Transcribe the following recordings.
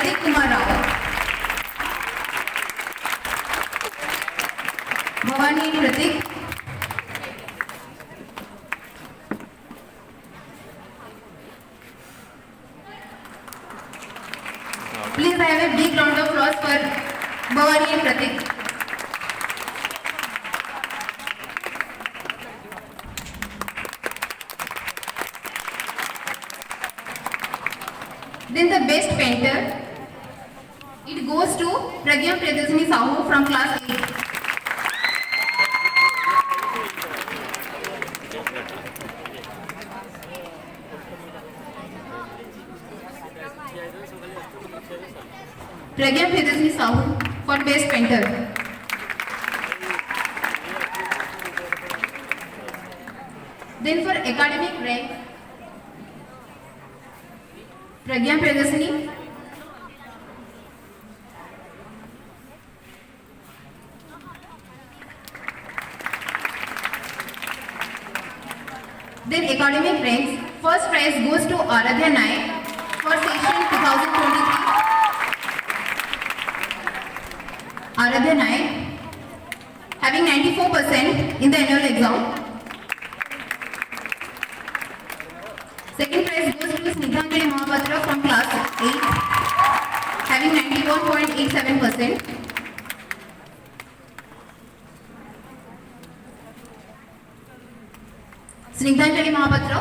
Prateek Kumar Rao, Bhavani Prateek, please have a big round of applause for Bhavani and Pratik. Then the best painter, it goes to Pragya Priyadashini Sahu from class 8. Pragya Priyadashini Sahu for best painter. Then for academic rank, Pragya Priyadashini, then academic ranks, first prize goes to Aradhya Naik for session 2023. Aradhya Naik, having 94% in the annual exam. Second prize goes to Snigdhanjali Mahapatra from class 8, having 91.87%. Snigdhanjali Mahapatra.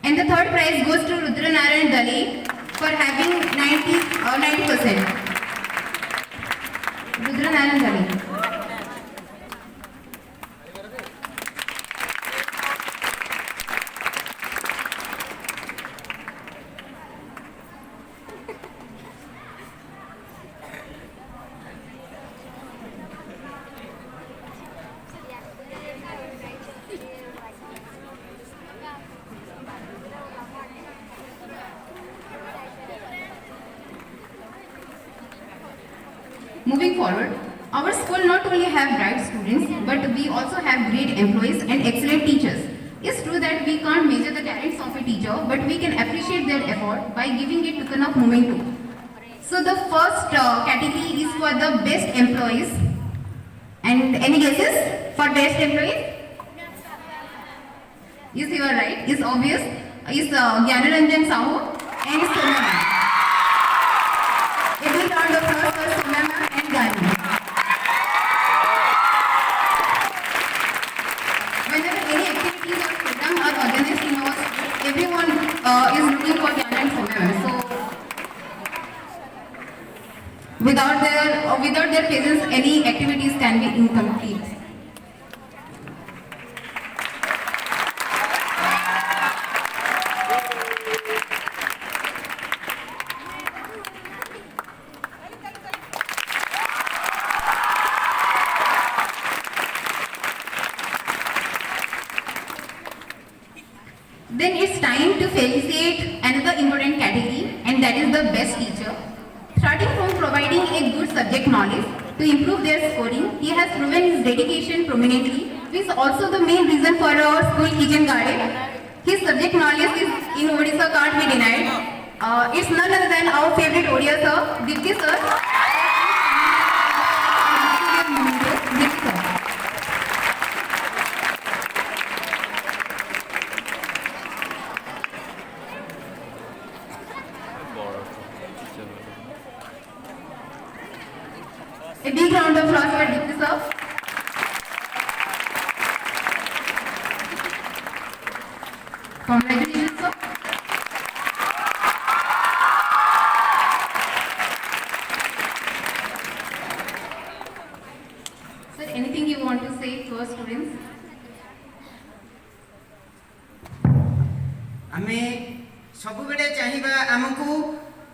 And the third prize goes to Rudra Narayan Dali for having 90%. Rudra Narayan Dali. Moving forward, our school not only have bright students, but we also have great employees and excellent teachers. It's true that we can't measure the talents of a teacher, but we can appreciate their effort by giving a token of memento. So the first category is for the best employees. And any guesses for best employees? Yes, you are right. It's obvious. It's Gyanaranjan Sahu and Sona ma'am. A big round of applause for Sona ma'am and Gyana. Whenever any activities or program are organized in our school, everyone is looking for Gyana and Sona ma'am. So without their presence, any activities can be incomplete. Then it's time to felicitate another important category, and that is the best teacher. Starting from providing a good subject knowledge to improve their scoring, he has proven his dedication prominently, which is also the main reason for our school kitchen garden. His subject knowledge is in Odisha can't be denied. It's none other than our favorite Odia sir, Dipti sir. Dipti sir. A big round of applause for Dipti sir. Congratulations sir. Sir, anything you want to say to our students? आमे सबुबेले चाहिबा आमको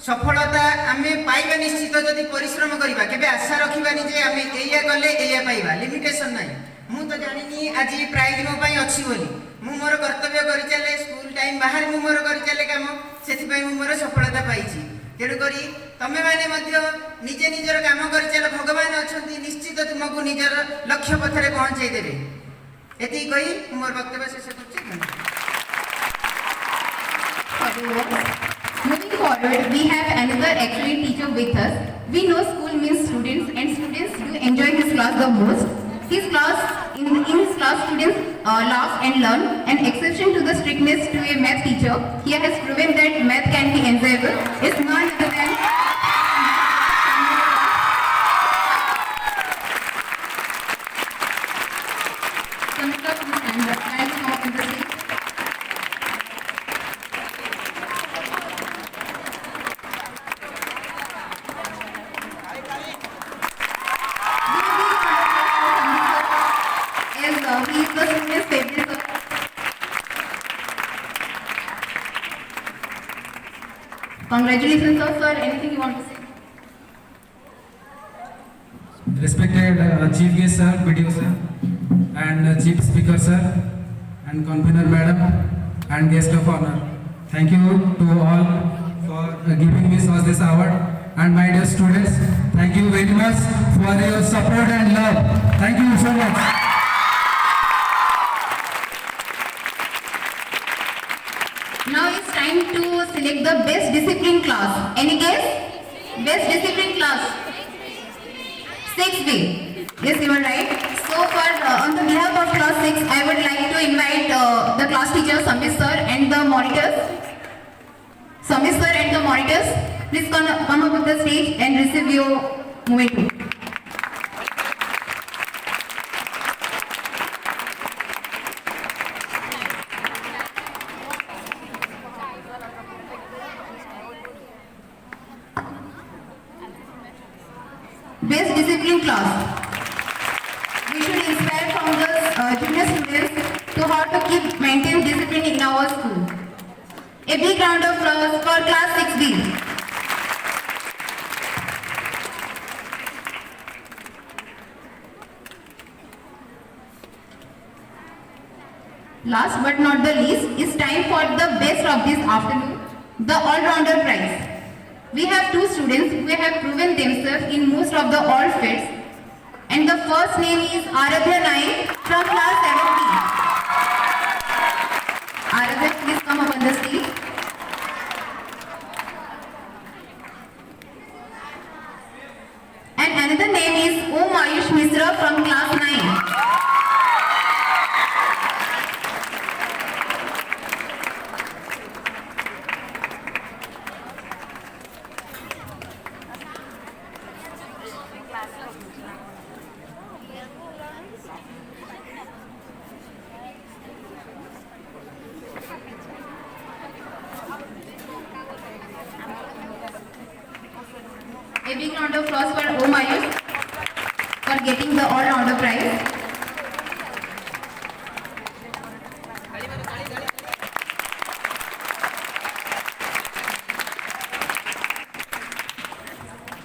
सफलता आमे पाइबा निश्चित जदि परिश्रम करिबा केबे आशा रखिबानी जे आमे एया गले एया पाइबा लिमिटेशन नाही मु तो जानिनी आज प्राइज मो पई अछि बोली मु मोर कर्तव्य करि चले स्कूल टाइम बाहर मु मोर करि चले काम सेति पई मु मोर सफलता पाइछि तेणु करी तमे माने मध्य निजे निजर काम करि चले भगवान अछंती निश्चित तुमको निजर लक्ष्य पथरे पहुंचाई देबे एति कहि मोर वक्तव्य शेष करछि। Moving forward, we have another excellent teacher with us. We know school means students, and students do enjoy his class the most. In his class, students laugh and learn. An exception to the strictness to a math teacher, he has proven that math can be enjoyable. It's none other than Samitra, please stand up. Kindly come up on the stage. Yes, he is the student's favorite. Congratulations, sir. Anything you want to say? Respected Chief Guest Sir, BDO Sir, and Chief Speaker Sir, and Convener Madam, and Guest of Honor. Thank you to all for giving me this award. And my dear students, thank you very much for your support and love. Thank you so much. Now it's time to select the best discipline class. Any guess? Best discipline class? 6B. Yes, you are right. So on the behalf of class 6, I would like to invite the class teacher, Samit sir, and the monitors. Samit sir and the monitors, please come up on the stage and receive your moment. Best discipline class. We should inspire from the junior students to how to keep maintain discipline in our school. A big round of applause for class 6B. Last but not the least, it's time for the best of this afternoon, the all-rounder prize. We have two students who have proven themselves in most of the all fields, and the first name is Aradhya Naik from class 7B. Aradhya, please come up on the stage. And another name is Om Ayush Misra from class 9. A big round of applause for Om Ayush for getting the all-rounder prize.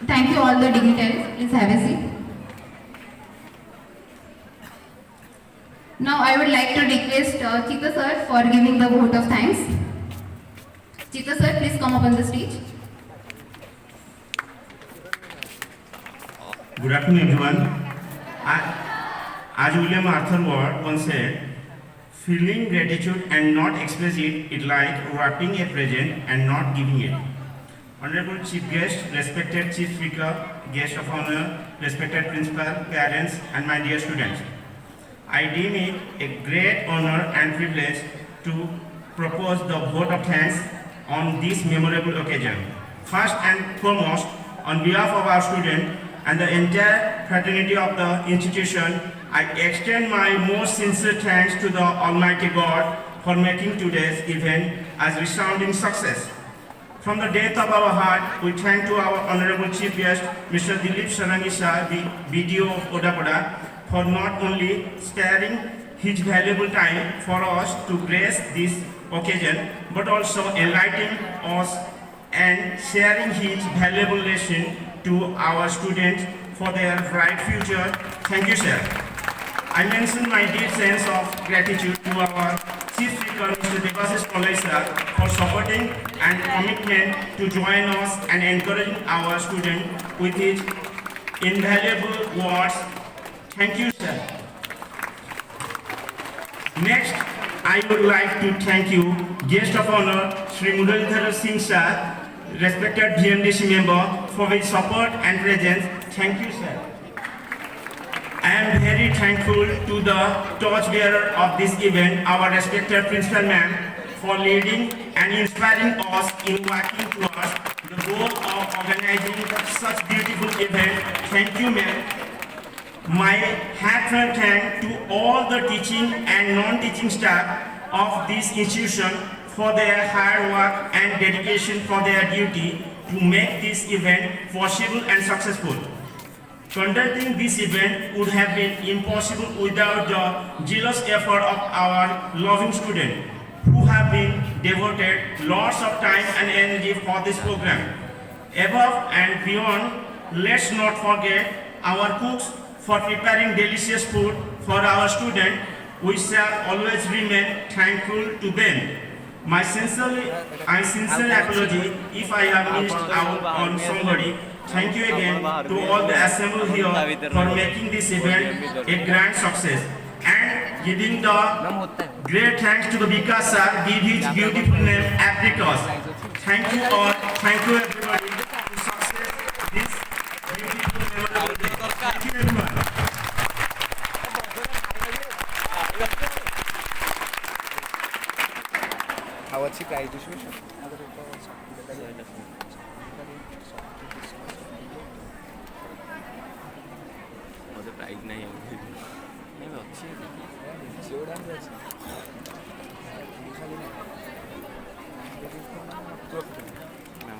Thank you all the dignitaries. Please have a seat. Now I would like to request Chita sir for giving the vote of thanks. Chita sir, please come up on the stage. Good afternoon, everyone. As William Arthur Ward once said, feeling gratitude and not express it is like wrapping a present and not giving it. Honorable Chief Guest, respected Chief Speaker, Guest of Honor, respected Principal, parents, and my dear students. I deem it a great honor and privilege to propose the vote of thanks on this memorable occasion. First and foremost, on behalf of our students and the entire fraternity of the institution, I extend my most sincere thanks to the Almighty God for making today's event a resounding success. From the depth of our heart, we thank to our Honorable Chief Guest, Mr. Dilip Sarangi Shah, BDO of Odapada, for not only sparing his valuable time for us to grace this occasion, but also enlightening us and sharing his valuable lesson to our students for their bright future. Thank you, sir. I mention my deep sense of gratitude to our Chief Speaker, Mr. Devashish Pillai sir, for supporting and commitment to join us and encouraging our students with his invaluable words. Thank you, sir. Next, I would like to thank you, guest of honor, Sri Muralidhar Singh sir, respected DMDC member, for his support and presence. Thank you, sir. I am very thankful to the torchbearer of this event, our respected principal ma'am, for leading and inspiring us in working towards the goal of organizing such beautiful event. Thank you, ma'am. My heartfelt thanks to all the teaching and non-teaching staff of this institution for their hard work and dedication for their duty to make this event possible and successful. Conducting this event would have been impossible without the zealous effort of our loving students who have been devoted lots of time and energy for this program. Above and beyond, let's not forget our cooks for preparing delicious food for our students. We shall always remain thankful to them. My sincere apology if I have missed out on somebody. Thank you again to all the assembled here for making this event a grand success and giving the great thanks to the Vikas sir, give his beautiful name Apricot. Thank you all, thank you everybody to success this beautiful memorable day. Thank you everyone. How much price distribution? ମୋତେ prize ନାହିଁ ଆଉ ନାଇଁ ଅଛି ସେଗୁଡ଼ା ଅଛି ନା